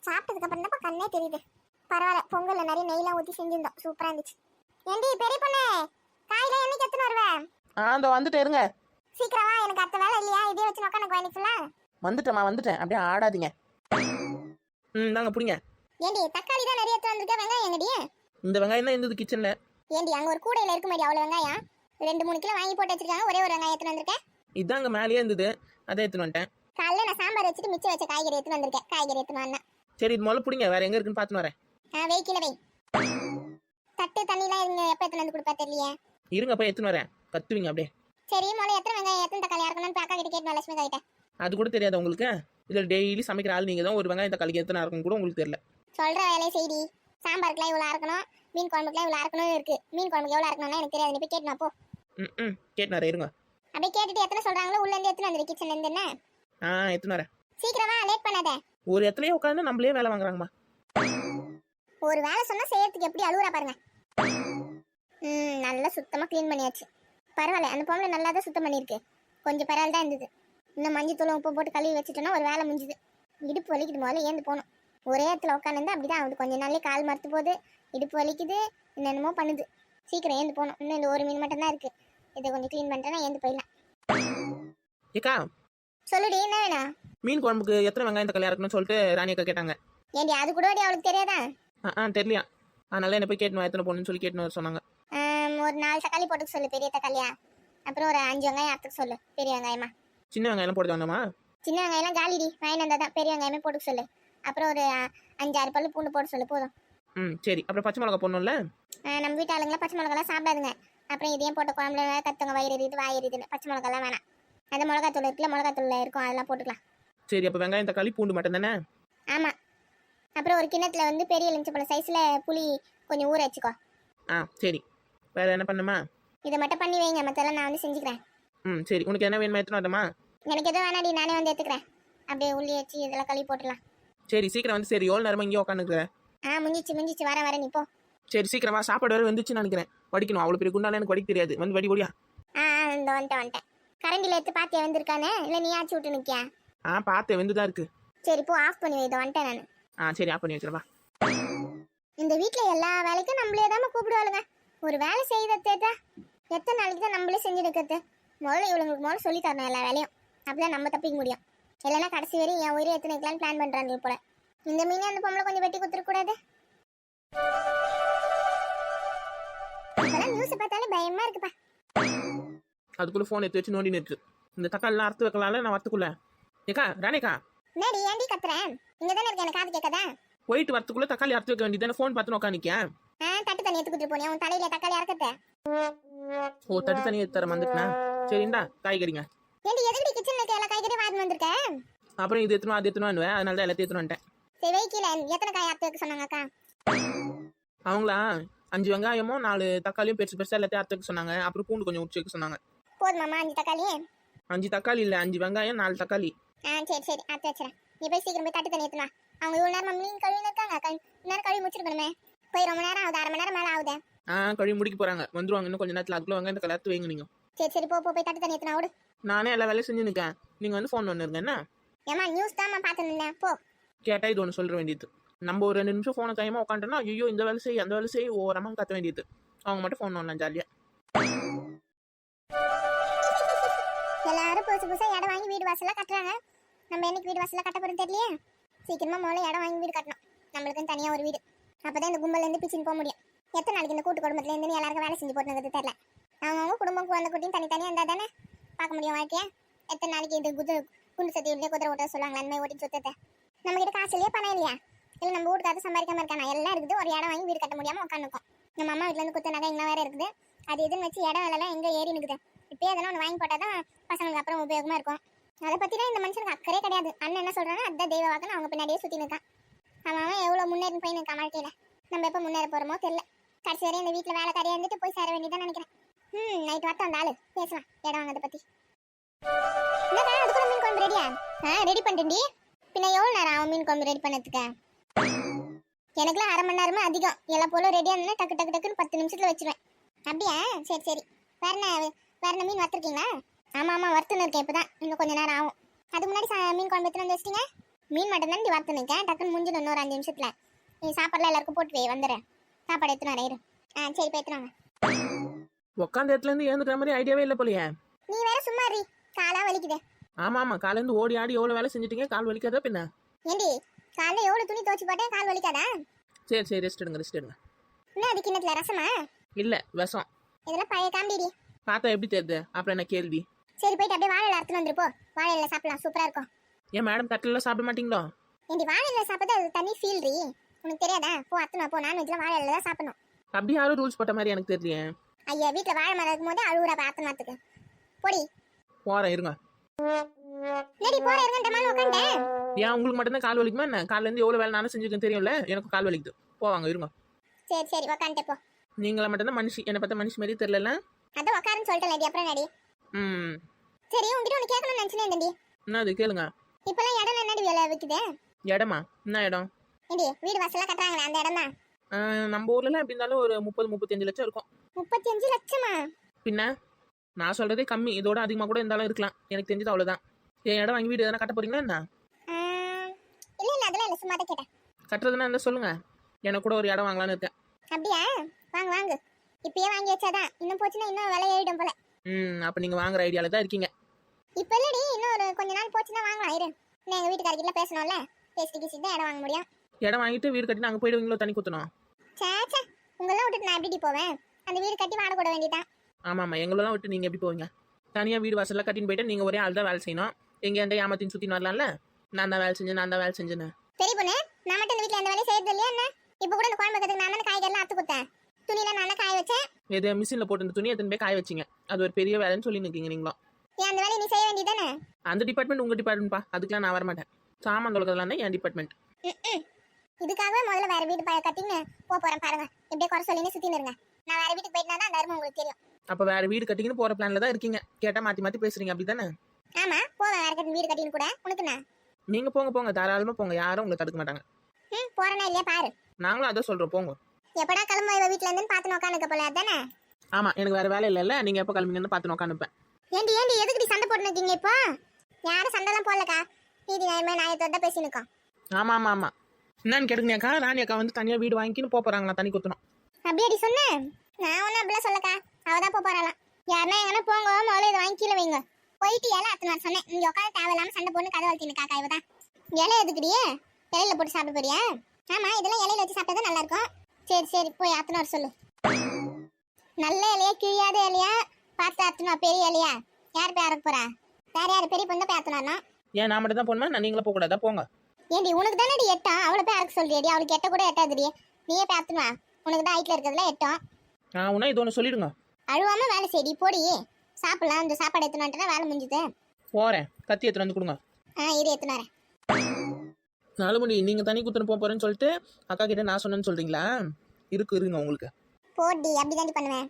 சாப்பிட்டதுக்கு அப்புறம் தான் கண்ணே தெரியுது. பரவாயில்ல, பொங்கல்ல நிறைய நெய்லாம் ஊற்றி செஞ்சிருந்தோம், சூப்பரா இருந்துச்சு. ஏண்டி பெரிய பொண்ணு, காயில என்னைக்கு எத்தனை வருவேன்? அந்த வந்துட்டு இருங்க. சீக்கிரமா, எனக்கு அடுத்த வேலை இல்லையா? இதே வச்சு நோக்க எனக்கு வேலைக்குல. வந்துட்டேன், அப்படியே ஆடாதீங்க. நாங்க புடிங்க. ஏண்டி தக்காளி தான் நிறைய எடுத்து வந்திருக்க, வெங்காயம் எங்கடி? இந்த வெங்காயம் தான் இருந்தது கிச்சன்ல. ஏண்டி அங்க ஒரு கூடையில இருக்க மாதிரி அவ்வளவு வெங்காயம்? 2-3 கிலோ வாங்கி போட்டு வச்சிருக்காங்க, ஒரே ஒரு வெங்காயம் எடுத்து வந்திருக்கேன். இதாங்க மேலேயே இருந்தது, அதை எடுத்துன்னு வந்துட்டேன். காலைல நான் சாம்பார் வச்சுட்டு மிச்சம் வச்ச காய்கறி எடுத்து வந்திருக்கேன், காய்கறி எடுத்து வந்தேன். சரி, இது முதல்ல புடிங்க, வேற எங்க இருக்குன்னு பாத்துன்னு வரேன். வெய்க்கில வை. தட்டு தண்ணிலாம் இருங்க, எப்ப எடுத்து வந்து கொடுப்பா தெரியலையே. இருங்க, போய் எடுத்துன்னு வரேன். கத்துவீங்க அப்படியே. சரி, முதல்ல எத்தனை வெங்காயம் எத்தனை தக்காளி இருக்கணும்னு அக்கா கிட்ட கேட்டு லட்சுமி கிட்ட. அது கூட தெரியாது உங்களுக்கு? இதில் டெய்லி சமைக்கிற ஆள் நீங்க தான். ஒரு வெங்காயம் தக்காளிக்கு எத்தனை இருக்கும் கூட உங்களுக்கு தெரியல. சொல்ற வேலையை செய்டி. சாம்பாருக்குலாம் இவ்வளோ இருக்கணும், மீன் குழம்புக்குலாம் இவ்வளோ இருக்கணும் இருக்கு. மீன் குழம்புக்கு எவ்வளோ இருக்கணும்னா எனக்கு தெரியாது, நீ போய் கேட்டு போ. கேட்டுனாரே, இருங்க. அப்படியே கேட்டுட்டு எத்தனை சொல்றாங்களோ உள்ள இருந்து எத்தனை வந்துரு கிச்சன்ல இருந்து. என்ன எடுத்துன்னு வரேன். சீக்கிரமா, லேட் பண்ணாத. ஒரு இடத்துலயே உட்காந்து நம்மளே வேலை வாங்குறாங்கம்மா. ஒரு வேலை சொன்னா செய்யறதுக்கு எப்படி அழுவுறா பாருங்க. நல்லா சுத்தமா க்ளீன் பண்ணியாச்சு. பரவாயில்ல, அந்த பொம்பளை நல்லா தான் சுத்தம் பண்ணிருக்கு. கொஞ்சம் பரவாயில்ல தான் இருந்தது. இன்னும் மஞ்சள் தூள் உப்பு போட்டு கழுவி வச்சுட்டோன்னா ஒரு வேலை முடிஞ்சுது. இடுப்பு வலிக்குது, முதல்ல ஏந்து போகணும். ஒரே இடத்துல உட்காந்து அப்படிதான் ஆகுது. கொஞ்சம் நாளே கால் மறுத்து போகுது, இடுப்பு வலிக்குது, என்னென்னமோ பண்ணுது. சீக்கிரம் ஏந்து போகணும். இன்னும் இந்த ஒரு மீன் மட்டும் தான் இருக்கு. இதை கொஞ்சம் க்ளீன் பண்ணிட்டேன்னா ஏந்து போயிடலாம். ஏக்கா, சொல்லுடி, என்ன வேணும்? மீன் குழம்புக்கு எத்தனை வெங்காயம் தக்காளி இருக்கணும்னு சொல்லிட்டு ராணி அக்கா கேட்டாங்க. ஏண்டி அது கூட அவளுக்கு தெரியாதா? தெரியலையா? அதனால என்ன போய் கேட்டணும், எத்தனை போகணும்னு சொல்லி கேட்டணும் சொன்னாங்க. ஒரு 4 தக்காளி போட்டுக்க சொல்லு, பெரிய தக்காளியா. அப்புறம் ஒரு 5 வெங்காயம் அறுத்துக்க சொல்லு, பெரிய வெங்காயமா. சின்ன வெங்காயம் போட்டு வேண்டாமா? சின்ன வெங்காயம்லாம் காலிடி, வாங்கி வந்தா தான். பெரிய வெங்காயமே போட்டுக்க சொல்லு. அப்புறம் ஒரு 5-6 பல்லு பூண்டு போட்டு சொல்லு, போதும். சரி. அப்புறம் பச்சை மிளகா போடணும்ல? நம்ம வீட்டு ஆளுங்களாம் பச்சை மிளகாலாம் சாப்பிடாதுங்க. அப்புறம் இதையும் போட்ட குழம்புல கத்துங்க, வயிறு எரியுது வாய் எரியுதுன்னு. பச்சை மிளகாலாம் வேணாம். அந்த மிளகாத்தூள் இருக்குல்ல, மிளகாத்தூள் இருக்கும், அதெல்லாம் போட்டுக்கலாம். சரி, அப்போ வெங்காயம் தக்காளி பூண்டு மட்டும் தானே? ஆமாம். அப்புறம் ஒரு கிண்ணத்துல வந்து பெரிய எலுமிச்சம்பழம் சைஸில் புளி கொஞ்சம் ஊற வச்சுக்கோ. சரி. வேற என்ன பண்ணுமா? இதை மட்டும் பண்ணி வைங்க, மற்றெல்லாம் நான் வந்து செஞ்சுக்கிறேன். சரி. உனக்கு என்ன வேணுமா எடுத்துன்னு வரட்டுமா? எனக்கு எதுவும் வேணாடி, நானே வந்து எடுத்துக்கிறேன். அப்படியே உள்ளி வச்சு இதெல்லாம் கழுவி போட்டுடலாம். சரி, சீக்கிரம் வந்து. சரி, எவ்வளோ நேரமா இங்கே உட்காந்துக்கிறேன்? முடிஞ்சிச்சு, வர நீ போ. சரி, சீக்கிரமா. சாப்பாடு வேறு வந்துச்சுன்னு நினைக்கிறேன். வடிக்கணும். அவ்வளோ பெரிய குண்டால எனக்கு வடிக்க தெரியாது. வந்து வடி ஒடியா. இந்த வந்துட்டேன். கரண்டியில் எடுத்து பாத்தியா வெந்திருக்கானே, இல்லை நீ ஆச்சு விட்டு நிற்கியா? பார்த்தேன், வெந்துதான் இருக்கு. சரி போ, ஆஃப் பண்ணி வை. இதை வந்துட்டேன் நான். சரி, ஆஃப் பண்ணி வச்சிடவா. இந்த வீட்டில் எல்லா வேலைக்கும் நம்மளே தான் கூப்பிடுவாளுங்க. ஒரு வேலை செய்யறதேட்டா எத்தனை நாளைக்கு தான் நம்மளே செஞ்சு எடுக்கிறது? முதல்ல இவளுங்களுக்கு முதல்ல சொல்லி தரணும் எல்லா வேலையும். அப்படிதான் நம்ம தப்பிக்க முடியும். இல்லைன்னா கடைசி வரையும் என் உயிரை எத்தனை வைக்கலான்னு பிளான் பண்ணுறாங்க போல. இந்த மீனே அந்த பொம்பளை கொஞ்சம் வெட்டி கொடுத்துருக்கூடாது. இப்பெல்லாம் நியூஸ் பார்த்தாலே பயமா இருக்குப்பா. அதுக்குள்ள ஃபோன் எடுத்து வச்சு நோண்டின்னு இருக்கு. இந்த தக்காளிலாம் அறுத்து வைக்கலாம்ல, நான் வரத்துக்குள்ள. ஏக்கா, ராணிக்கா, என்னடி ஏண்டி கத்துறேன்? இங்க தானே இருக்க, எனக்கு காது கேட்காதா? போயிட்டு வரத்துக்குள்ள தக்காளி அறுத்து வைக்க வேண்டியதானே? ஃபோன் பார்த்து உட்காந்துக்கியா? தட்டு தண்ணி எடுத்துக்கிட்டு போனியா? உன் தலையில தக்காளி அறக்கத்த? தட்டு தண்ணி எடுத்து தர வந்துட்டுனா? சரிண்டா, காய்கறிங்க. ஏண்டி எதுக்கு கிச்சன்ல இருக்க எல்லா காய்கறியும் வாங்கி வந்திருக்க? அப்புறம் இது எடுத்துணும் அது எடுத்துணும், அதனால தான் எல்லாத்தையும் எடுத்துன்னு வந்துட்டேன். சரி வைக்கல, எத்தனை காய் அறுத்து வைக்க சொன்னாங்க அக்கா? அவங்களா 5 வெங்காயமும் 4 தக்காளியும் பெருசு பெருசா எல்லாத்தையும் அறுத்து வைக்க சொன்னாங்க. அப்புறம் பூண்டு கொஞ்சம் உரிச்சு வைக்க சொன்னாங்க. போதுமாமா 5 தக்காளி? 5 தக்காளி இல்ல, 5 வெங்காயம் 4 தக்காளி. சரி அறுத்து வச்சுறேன். நீ போய் சீக்கிரம் போய் தட்டு தண்ணி எடுத்துனா. அவங்க இவ்வளவு நேரம் மீன் கழுவி இருக்காங்க, நேரம் கழுவி முடிச்சிருக்கணுமே. போய் ரொம்ப நேரம் ஆகுது, 1/2 மணி நேரம் மேல ஆகுது. கழுவி முடிக்க போறாங்க, வந்துருவாங்க இன்னும் கொஞ்ச நேரத்துல. அதுக்குள்ள வெங்காயம் தக்காளி அறுத்து வைங்க நீங்க. சரி போ போய் தட்டு தண்ணி எடுத்துனா ஓடு. நானே எல்லா வேலையும் செஞ்சு நிற்கேன், நீங்க வந்து ஃபோன் பண்ணுங்க. என்ன ஏமா நியூஸ் தான் பார்த்து நின்னேன், போ. கேட்டா இது ஒன்று சொல்ற வேண்டியது. நம்ம ஒரு 2 நிமிஷம் ஃபோனை கையமா உட்காந்துட்டோம்னா ஐயோ இந்த வேலை செய் அந்த வேலை செய் ஓரமா கத்த வேண்டியது. அவங்க மட்டும் ஃபோன் பண்ணலாம் ஜாலியா. எல்லாரும் புதுசா இடம் வாங்கி வீடு வாசல்லாம் கட்டுறாங்க. நம்ம என்னைக்கு வீடு வாசல்லாம் கட்ட போறது தெரியலையே. சீக்கிரமா முதல்ல இடம் வாங்கி வீடு கட்டணும், நம்மளுக்குன்னு தனியா ஒரு வீடு. அப்பதான் இந்த கும்பல்ல இருந்து பிச்சுன்னு போக முடியும். எத்தனை நாளைக்கு இந்த கூட்டு குடும்பத்துல இருந்து எல்லாருக்கும் வேலை செஞ்சு போட்டுங்கிறது தெரியல. அவங்க குடும்பம் குழந்தை குட்டியும் தனித்தனியா இருந்தா தானே பார்க்க முடியும் வாழ்க்கைய. எத்தனை நாளைக்கு இது குண்டு சத்தி உள்ளே குதிரை ஓட்ட சொல்லுவாங்க, அந்த மாதிரி ஓட்டி சுத்தத்தை. நம்ம கிட்ட காசு இல்லையா, பணம் இல்லையா, இல்லை நம்ம வீட்டுக்காக சம்பாதிக்காம இருக்கானா? எல்லாம் இருக்குது, ஒரு இடம் வாங்கி வீடு கட்ட முடியாம உட்காந்துருக்கோம். நம்ம அம்மா வீட்டுல இருந்து குத்த நகை இன்னும் வேற இருக்குது. அது இதுன்னு வச்சு இடம் வேலைலாம் எங்க ஏறி நிற்குது. இப்பயே அதெல்லாம் ஒன்று வாங்கி போட்டாதான் பசங்களுக்கு அப்புறம் உபயோகமா இருக்கும். அதை பத்தி தான் இந்த மனுஷனுக்கு அக்கறை கிடையாது. அண்ணன் என்ன சொல்றானோ அதுதான் தெய்வ வாக்குன்னு அவங்க பின்னாடியே சுத்தி நிற்கான். அவன் எவ்வளவு முன்னேறி போய் நிற்கான் வாழ்க்கையில. நம்ம எப்போ முன்னேற போறோமோ தெரியல. கடைசி வரையும் இந்த வீட்டுல வேலைக்காரியா இருந்துட்டு போய் சேர வேண்டியதான் நினைக்கிறேன். நைட் வரட்டும் அந்த ஆளு, பேசலாம் இடம் வாங்கதை பத்தி. என்னடா அதுக்குள்ள மீன் குழம்பு ரெடியா? ரெடி பண்ணிட்டேன்டி. பின்ன எவ்வளோ நேரம் ஆகும் மீன் குழம்பு ரெடி பண்ணதுக்கு? எனக்குலாம் 1/2 மணி நேரமா அதிகம். எல்லாம் போல ரெடியா இருந்தா டக்கு டக்கு டக்குன்னு 10 நிமிஷத்துல வச்சிருவேன். அப்படியா? சரி வேற என்ன மீன் வறுத்துருக்கீங்களா? ஆமா வறுத்துன்னு இருக்கேன் இப்பதான், இன்னும் கொஞ்சம் நேரம் ஆகும். அதுக்கு முன்னாடி மீன் குழம்பு எடுத்துன்னு வந்து வச்சிட்டீங்க. மீன் மட்டும் தான் வறுத்து நிற்கேன், டக்குன்னு முடிஞ்சிடும் இன்னொரு 5 நிமிஷத்துல. நீ சாப்பாடுலாம் எல்லாருக்கும் போட்டு வை, வந்துடுறேன். சாப்பாடு எடுத்துன்னு வரேன் இரு. சரி போய் எடுத்துன்னு வாங்க. உட்காந்த இடத்துல இருந்து ஏந்துக்கிற மாதிரி ஐடியாவே இல்லை போலையே. நீ வேற சும்மா ரீ, காலா வலிக்குது. ஆமா ஆமா, காலேருந்து ஓடி ஆடி எவ்வளோ வேலை செஞ்சுட்டீங்க, கால் வலிக்காதா பின்ன? ஏண்டி காலைல எவ்வளவு துணி துவச்சு போட்டேன், கால் வலிக்காதா? சரி சரி, ரெஸ்ட் எடுங்க ரெஸ்ட் எடுங்க. என்ன அது கிண்ணத்துல ரசமா? இல்லை விஷம். இதெல்லாம் பழைய காமெடி. பார்த்தா எப்படி தெரியுது, அப்புறம் என்ன கேள்வி? சரி போயிட்டு அப்படியே வாழை அறுத்துன்னு வந்துருப்போ, வாழை இலை சாப்பிடலாம், சூப்பரா இருக்கும். ஏன் மேடம் தட்டில சாப்பிட மாட்டீங்களோ? ஏண்டி வாழை இலை சாப்பிட்டா அது தனி ஃபீல் ரீ, உனக்கு தெரியாதா? போ அத்துனா போ, நான்வெஜ்ல வாழை இலை தான் சாப்பிடணும். அப்படி யாரும் ரூல்ஸ் போட்ட மாதிரி எனக்கு தெரியலையே. ஐயா வீட்டுல வாழை மரம் இருக்கும் போது அழுவுறா பாத்தனாத்துக்கு. பொடி போறேன் இருங்க. நடி போற இருங்கன்ற மாதிரி உட்காந்தேன். ஏன் உங்களுக்கு மட்டும்தான் கால் வலிக்குமா என்ன? காலைல இருந்து எவ்வளோ வேலை நானும் செஞ்சுருக்கேன் தெரியும்ல, எனக்கு கால் வலிக்குது. போவாங்க இருங்க. சரி சரி உட்காந்துட்டே போ. நீங்களா மட்டும்தான் மனுஷி, என்னை பார்த்தா மனுஷி மாதிரி தெரியல. அதான் உட்காருன்னு சொல்லிட்டேன் நடி, அப்புறம் நடி. ம். சரி உங்ககிட்ட ஒன்று கேட்கணும்னு நினச்சினே இருந்தேன்டி. என்ன அது கேளுங்க. இப்பெல்லாம் இடம் என்னடி விலை விற்குது? இடமா? என்ன இடம்? ஏண்டி வீடு வாசலாம் கட்டுறாங்களே அந்த இடம் தான். நம்ம ஊர்லலாம் எப்படி இருந்தாலும் ஒரு 30-35 லட்சம் இருக்கும். 35 லட்சமா? பின்ன நான் சொல்றதே கம்மி, இதோட அதிகமாக கூட இருந்தாலும் இருக்கலாம். எனக்கு தெரிஞ்சது அவ்வளோதான். என் இடம் வாங்கி வீடு எதனா கட்ட போறீங்களா என்ன? இல்ல இல்ல அதெல்லாம் இல்ல, சும்மா தான் கேட்டேன். கட்டுறதுன்னா என்ன சொல்லுங்க, எனக்கு கூட ஒரு இடம் வாங்கலான்னு இருக்கேன். அப்படியா? வாங்க வாங்க, இப்பயே வாங்கி வச்சாதான், இன்னும் போச்சுன்னா இன்னும் விலை ஏறிடும் போல. அப்போ நீங்கள் வாங்குற ஐடியாவில் தான் இருக்கீங்க. இப்ப இல்லடி, இன்னும் ஒரு கொஞ்ச நாள் போச்சுன்னா வாங்கலாம் இரு. நான் எங்க வீட்டுக்காரர்கிட்ட பேசணும்ல, பேசிட்டு கிசிட்டு தான் இடம் வாங்க முடியும். இடம் வாங்கிட்டு வீடு கட்டி நாங்கள் போயிடுவீங்களோ தண்ணி குத்தணும்? சேச்சா, உங்களெல்லாம் விட்டுட்டு நான் எப்படி போவேன்? அந்த வீடு கட்டி வாடகை போட வேண்டியதான். ஆமாம் எங்களெல்லாம் விட்டு நீங்கள் எப்படி போவீங்க? தனியாக வீடு வாசலில் கட்டின்னு போயிட்டு நீங்கள் ஒரே ஆள் தான் வேலை செய்யணும். எங்கே எந்த ஏமாத்தின்னு சுற்றின்னு வரலாம்ல. நான் தான் வேலை செஞ்சேன்னு. பெரிய பொண்ணு, நான் மட்டும் இந்த வீட்டில் எந்த வேலையும் செய்யறது இல்லையா என்ன? இப்போ கூட இந்த குழம்பு வைக்கிறதுக்கு நான் தானே காய்கறிலாம் அறுத்து கொடுத்தேன், துணியெல்லாம் நான் தான் காய வச்சேன். எது மிஷினில் போட்டு இந்த துணியை எத்தனை போய் காய வச்சிங்க, அது ஒரு பெரிய வேலைன்னு சொல்லி நிற்கிங்க நீங்களும். ஏன் அந்த வேலையை நீ செய்ய வேண்டியதானே? அந்த டிபார்ட்மெண்ட் உங்கள் டிபார்ட்மெண்ட்ப்பா, அதுக்கெலாம் நான் வரமாட்டேன். சாமான் தொலைக்கிறதுலாம் தான் என் டிபார்ட்மெண்ட். இதுக்காகவே முதல்ல வேற வீடு கட்டின்னு போறேன் பாருங்க. இப்படியே குறை சொல்லின்னு சுத்தின்னு இருங்க. நான் வேற வீட்டுக்கு போயிட்டா தான் அந்த அருமை உங்களுக்கு தெரியும். அப்போ வேற வீடு கட்டிங்கன்னு போகிற பிளானில் தான் இருக்கீங்க. கேட்டால் மாற்றி மாற்றி பேசுறீங்க அப்படி தானே? ஆமா போவேன், வேற வீடு கட்டின்னு கூட உனக்கு நான். நீங்கள் போங்க தாராளமாக போங்க, யாரும் உங்களை தடுக்க மாட்டாங்க. போறேனா இல்லையா பாரு. நாங்களும் அதான் சொல்கிறோம், போங்க. எப்படா கிளம்ப இவ வீட்டுல இருந்து பார்த்து உட்காந்துக்க போல அதானே? ஆமாம், எனக்கு வேறு வேலை இல்லைல்ல, நீங்கள் எப்போ கிளம்பிங்கன்னு பார்த்து உட்காந்துப்பேன். ஏண்டி எதுக்குடி சண்டை போட்டு நிற்கீங்க இப்போ? யாரும் சண்டைலாம் போடலக்கா, நீதி நியாயமே நாயத்தோட பேசி நிற்கும். ஆமாம் என்னன்னு கேட்டுங்கக்கா, ராணி அக்கா வந்து தனியாக வீடு வாங்கிக்கின்னு போகிறாங்களா தண்ணி குத்தணும். அப்படியேடி சொன்னேன். நான் ஒன்றும் அப்படிலாம் சொல்லக்கா, அவதான் போறாளாம். யாருன்னா எங்கன்னா போங்க, முதல்ல இதை வாங்கி கீழே வைங்க. போயிட்டு இலை அத்தனை சொன்னேன், இங்கே உட்காந்து தேவையில்லாம சண்டை போட்டு கதை வளர்த்தின்னு காக்கா இவதான். இலை எதுக்குடியே? இலையில போட்டு சாப்பிட போறியா? ஆமா இதெல்லாம் இலையில வச்சு சாப்பிட்டா நல்லா இருக்கும். சரி போய் அத்தனை வர சொல்லு. நல்ல இலையா கிழியாத இலையா பார்த்து அத்தனை? பெரிய இலையா? யார் போய் அறக்க போறா? வேற யாரு பெரிய பொண்ணு போய் அத்தனா? ஏன் நான் மட்டும் தான் போகணுமா, நான் நீங்களும் போகக்கூடாதா? போங்க. ஏண்டி உனக்கு தானே எட்டம், அவளை போய் அறக்க சொல்றியடி? அவளுக்கு எட்ட கூட எட்டாதுடி, நீயே போய் அத்தனா. உனக்கு தான் ஹைட்ல இருக்கிறதுல எட்டம். உன்ன இது ஒன்று சொல்லிடுங்க. அழுவாம வேலை செய்டி, போடி சாப்பிடலாம். இந்த சாப்பாடு எத்தனான்ட்டு வேலை முடிஞ்சுது. போறேன், கத்தி எத்தனை வந்து கொடுங்க. இரு எத்தனாரேன். 4 மணி நீங்கள் தண்ணி குத்துன்னு போகிறேன்னு சொல்லிட்டு அக்கா கிட்ட நான் சொன்னேன்னு சொல்றீங்களா? இருங்க உங்களுக்கு. போடி அப்படிதாண்டி பண்ணுவேன்.